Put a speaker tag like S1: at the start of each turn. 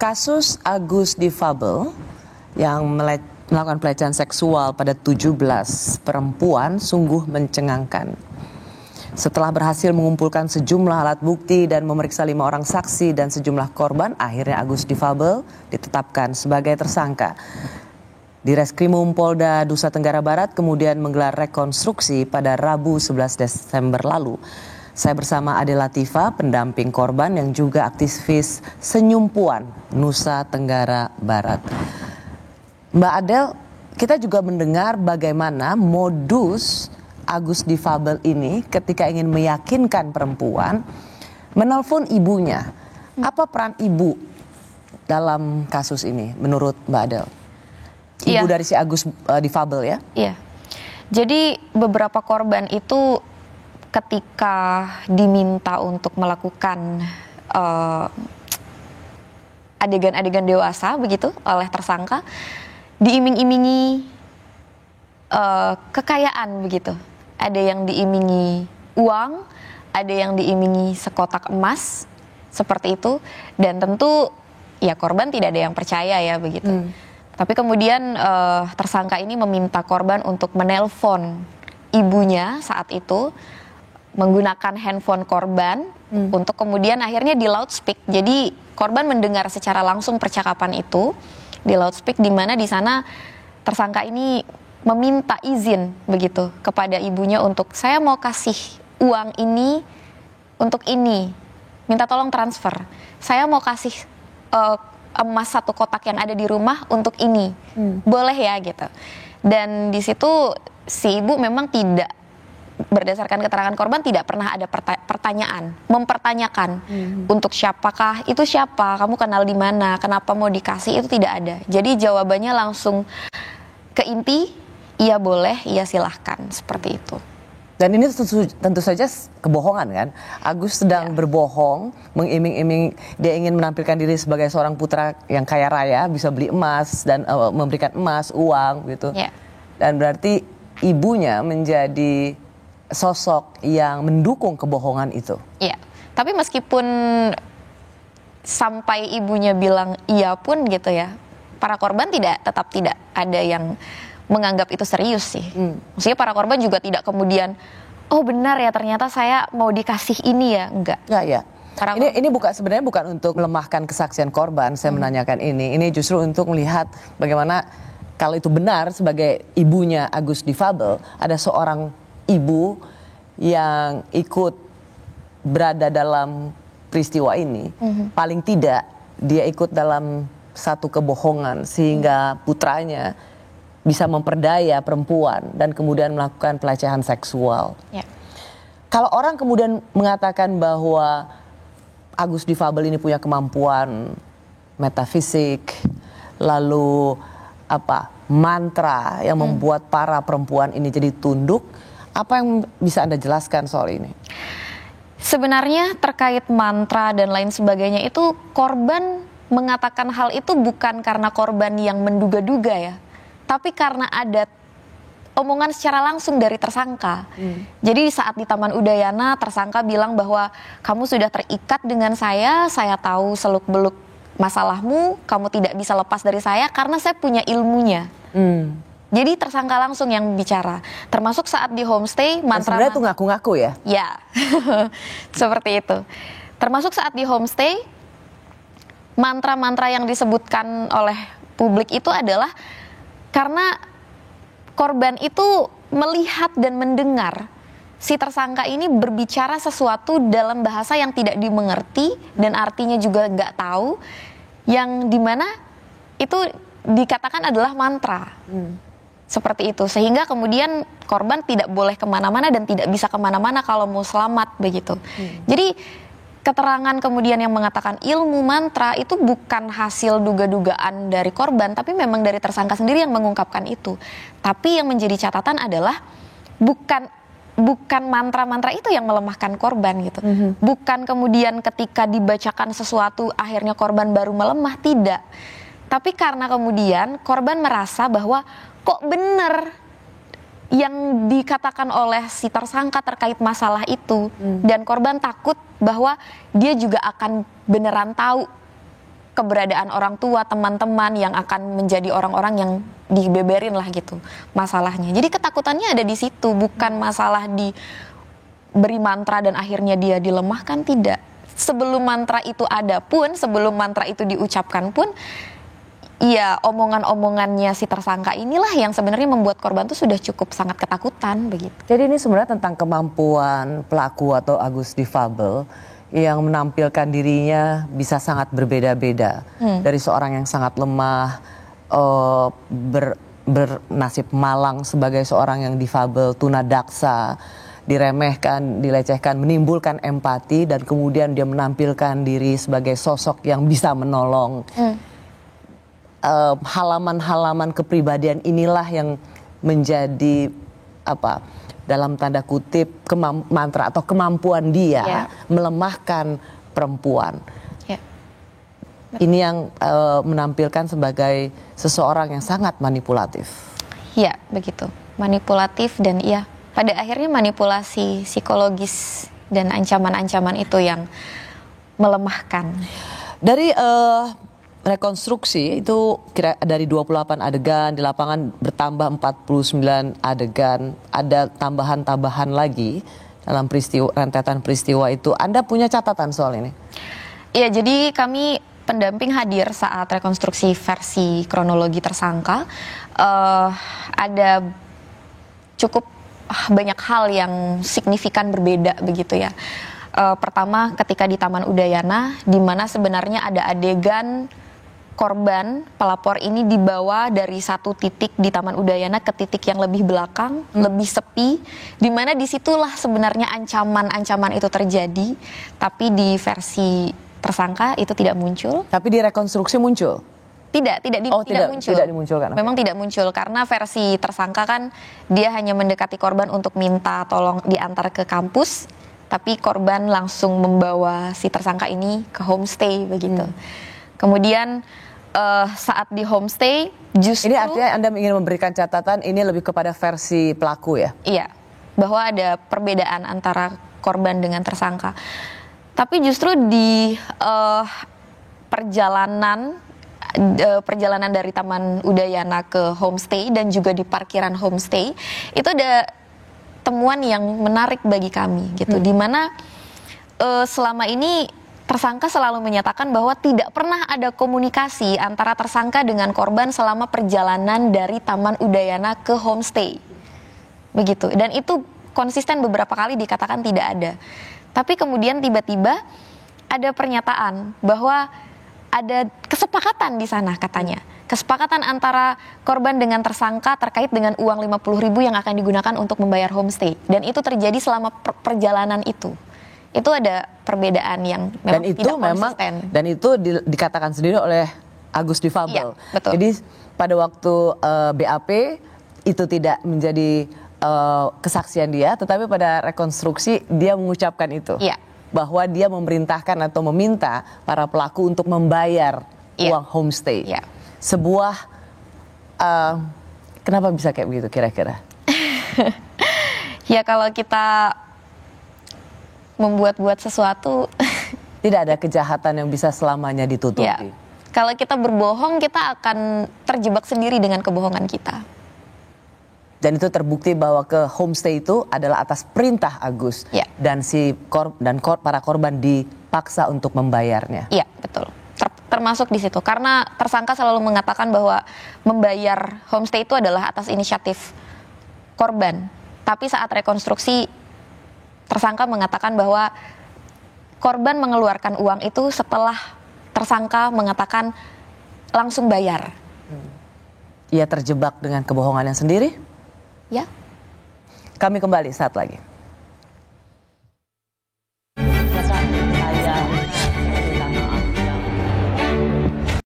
S1: Kasus Agus Difabel yang melakukan pelecehan seksual pada 17 perempuan sungguh mencengangkan. Setelah berhasil mengumpulkan sejumlah alat bukti dan memeriksa 5 orang saksi dan sejumlah korban, akhirnya Agus Difabel ditetapkan sebagai tersangka. Di Reskrimum Polda Nusa Tenggara Barat kemudian menggelar rekonstruksi pada Rabu 11 Desember lalu. Saya bersama Ade Latifa, pendamping korban yang juga aktivis Senyum Puan Nusa Tenggara Barat. Mbak Adel, kita juga mendengar bagaimana modus Agus Difabel ini ketika ingin meyakinkan perempuan menelpon ibunya. Apa peran ibu dalam kasus ini menurut Mbak Adel? Ibu dari si Agus Difabel ya? Iya.
S2: Jadi beberapa korban itu ketika diminta untuk melakukan adegan-adegan dewasa begitu oleh tersangka, diiming-imingi kekayaan begitu. Ada yang diimingi uang, ada yang diimingi sekotak emas, seperti itu. Dan tentu ya korban tidak ada yang percaya ya begitu. Tapi kemudian tersangka ini meminta korban untuk menelpon ibunya saat itu menggunakan handphone korban untuk kemudian akhirnya di loudspeak. Jadi korban mendengar secara langsung percakapan itu di loudspeak, di mana di sana tersangka ini meminta izin begitu kepada ibunya untuk saya mau kasih uang ini untuk ini, minta tolong transfer. Saya mau kasih emas 1 kotak yang ada di rumah untuk ini, boleh ya gitu. Dan di situ si ibu memang tidak, berdasarkan keterangan korban tidak pernah ada pertanyaan, mempertanyakan untuk siapakah itu, siapa, kamu kenal di mana, kenapa mau dikasih, itu tidak ada. Jadi jawabannya langsung ke inti, iya boleh, iya silahkan, seperti itu.
S1: Dan ini tentu saja kebohongan kan? Agus sedang berbohong, mengiming-iming dia ingin menampilkan diri sebagai seorang putra yang kaya raya, bisa beli emas dan memberikan emas, uang gitu. Dan berarti ibunya menjadi sosok yang mendukung kebohongan itu.
S2: Iya, tapi meskipun sampai ibunya bilang iya pun gitu ya, para korban tetap tidak ada yang menganggap itu serius sih. Maksudnya para korban juga tidak kemudian, oh benar ya ternyata saya mau dikasih ini ya, enggak.
S1: Ya. Ini sebenarnya bukan untuk melemahkan kesaksian korban, saya menanyakan ini. Ini justru untuk melihat bagaimana kalau itu benar sebagai ibunya Agus Difabel, ada seorang ibu yang ikut berada dalam peristiwa ini, paling tidak dia ikut dalam satu kebohongan sehingga putranya bisa memperdaya perempuan dan kemudian melakukan pelecehan seksual. Kalau orang kemudian mengatakan bahwa Agus Difabel ini punya kemampuan metafisik, lalu mantra yang membuat para perempuan ini jadi tunduk, apa yang bisa Anda jelaskan soal ini?
S2: Sebenarnya terkait mantra dan lain sebagainya itu korban mengatakan hal itu bukan karena korban yang menduga-duga ya, tapi karena ada omongan secara langsung dari tersangka. Jadi saat di Taman Udayana tersangka bilang bahwa kamu sudah terikat dengan saya tahu seluk-beluk masalahmu, kamu tidak bisa lepas dari saya karena saya punya ilmunya. Jadi tersangka langsung yang bicara, termasuk saat di homestay mantra.
S1: Sebenarnya itu ngaku-ngaku ya?
S2: Ya, seperti itu. Termasuk saat di homestay, mantra-mantra yang disebutkan oleh publik itu adalah karena korban itu melihat dan mendengar si tersangka ini berbicara sesuatu dalam bahasa yang tidak dimengerti dan artinya juga nggak tahu, yang dimana itu dikatakan adalah mantra. Seperti itu, sehingga kemudian korban tidak boleh kemana-mana dan tidak bisa kemana-mana kalau mau selamat begitu. Jadi keterangan kemudian yang mengatakan ilmu mantra itu bukan hasil duga-dugaan dari korban, tapi memang dari tersangka sendiri yang mengungkapkan itu. Tapi yang menjadi catatan adalah bukan mantra-mantra itu yang melemahkan korban gitu. Bukan kemudian ketika dibacakan sesuatu akhirnya korban baru melemah, tidak. Tapi karena kemudian korban merasa bahwa kok bener yang dikatakan oleh si tersangka terkait masalah itu, dan korban takut bahwa dia juga akan beneran tahu keberadaan orang tua, teman-teman yang akan menjadi orang-orang yang dibeberin lah gitu masalahnya. Jadi ketakutannya ada di situ, bukan masalah diberi mantra dan akhirnya dia dilemahkan, tidak. Sebelum mantra itu ada pun, sebelum mantra itu diucapkan pun, ya omongan-omongannya si tersangka inilah yang sebenarnya membuat korban tuh sudah cukup sangat ketakutan begitu.
S1: Jadi ini sebenarnya tentang kemampuan pelaku atau Agus difabel yang menampilkan dirinya bisa sangat berbeda-beda. Dari seorang yang sangat lemah, bernasib malang sebagai seorang yang difabel, tunadaksa, diremehkan, dilecehkan, menimbulkan empati, dan kemudian dia menampilkan diri sebagai sosok yang bisa menolong. Halaman-halaman kepribadian inilah yang menjadi dalam tanda kutip mantra atau kemampuan dia melemahkan perempuan. Ini yang menampilkan sebagai seseorang yang sangat manipulatif. Ya,
S2: begitu. Manipulatif dan pada akhirnya manipulasi psikologis dan ancaman-ancaman itu yang melemahkan.
S1: Dari rekonstruksi itu kira dari 28 adegan, di lapangan bertambah 49 adegan, ada tambahan-tambahan lagi dalam rentetan peristiwa itu. Anda punya catatan soal ini?
S2: Iya, jadi kami pendamping hadir saat rekonstruksi versi kronologi tersangka. Ada cukup banyak hal yang signifikan berbeda begitu ya. Pertama, ketika di Taman Udayana, di mana sebenarnya ada adegan korban pelapor ini dibawa dari satu titik di Taman Udayana ke titik yang lebih belakang, lebih sepi, di mana disitulah sebenarnya ancaman-ancaman itu terjadi, tapi di versi tersangka itu tidak muncul.
S1: Tapi di rekonstruksi muncul?
S2: Tidak muncul.
S1: Tidak dimunculkan.
S2: Memang tidak muncul karena versi tersangka kan dia hanya mendekati korban untuk minta tolong diantar ke kampus, tapi korban langsung membawa si tersangka ini ke homestay begitu. Kemudian saat di homestay justru...
S1: Ini artinya Anda ingin memberikan catatan ini lebih kepada versi pelaku ya?
S2: Iya, bahwa ada perbedaan antara korban dengan tersangka. Tapi justru di perjalanan dari Taman Udayana ke homestay dan juga di parkiran homestay, itu ada temuan yang menarik bagi kami gitu, di mana selama ini tersangka selalu menyatakan bahwa tidak pernah ada komunikasi antara tersangka dengan korban selama perjalanan dari Taman Udayana ke homestay. Begitu. Dan itu konsisten beberapa kali dikatakan tidak ada. Tapi kemudian tiba-tiba ada pernyataan bahwa ada kesepakatan di sana katanya. Kesepakatan antara korban dengan tersangka terkait dengan uang 50.000 yang akan digunakan untuk membayar homestay. Dan itu terjadi selama perjalanan itu. Itu ada perbedaan yang memang tidak konsisten.
S1: Dan itu dikatakan sendiri oleh Agus difabel.
S2: Iya, betul.
S1: Jadi pada waktu BAP itu tidak menjadi kesaksian dia, tetapi pada rekonstruksi dia mengucapkan itu.
S2: Iya.
S1: Bahwa dia memerintahkan atau meminta para pelaku untuk membayar uang homestay.
S2: Iya.
S1: Sebuah, kenapa bisa kayak begitu kira-kira?
S2: Ya kalau kita membuat-buat sesuatu
S1: tidak ada kejahatan yang bisa selamanya ditutupi.
S2: Ya, kalau kita berbohong kita akan terjebak sendiri dengan kebohongan kita.
S1: Dan itu terbukti bahwa ke homestay itu adalah atas perintah Agus.
S2: Ya.
S1: Dan para korban dipaksa untuk membayarnya.
S2: Iya, betul. Termasuk di situ karena tersangka selalu mengatakan bahwa membayar homestay itu adalah atas inisiatif korban. Tapi saat rekonstruksi tersangka mengatakan bahwa korban mengeluarkan uang itu setelah tersangka mengatakan langsung bayar.
S1: Ia terjebak dengan kebohongannya sendiri?
S2: Ya.
S1: Kami kembali saat lagi.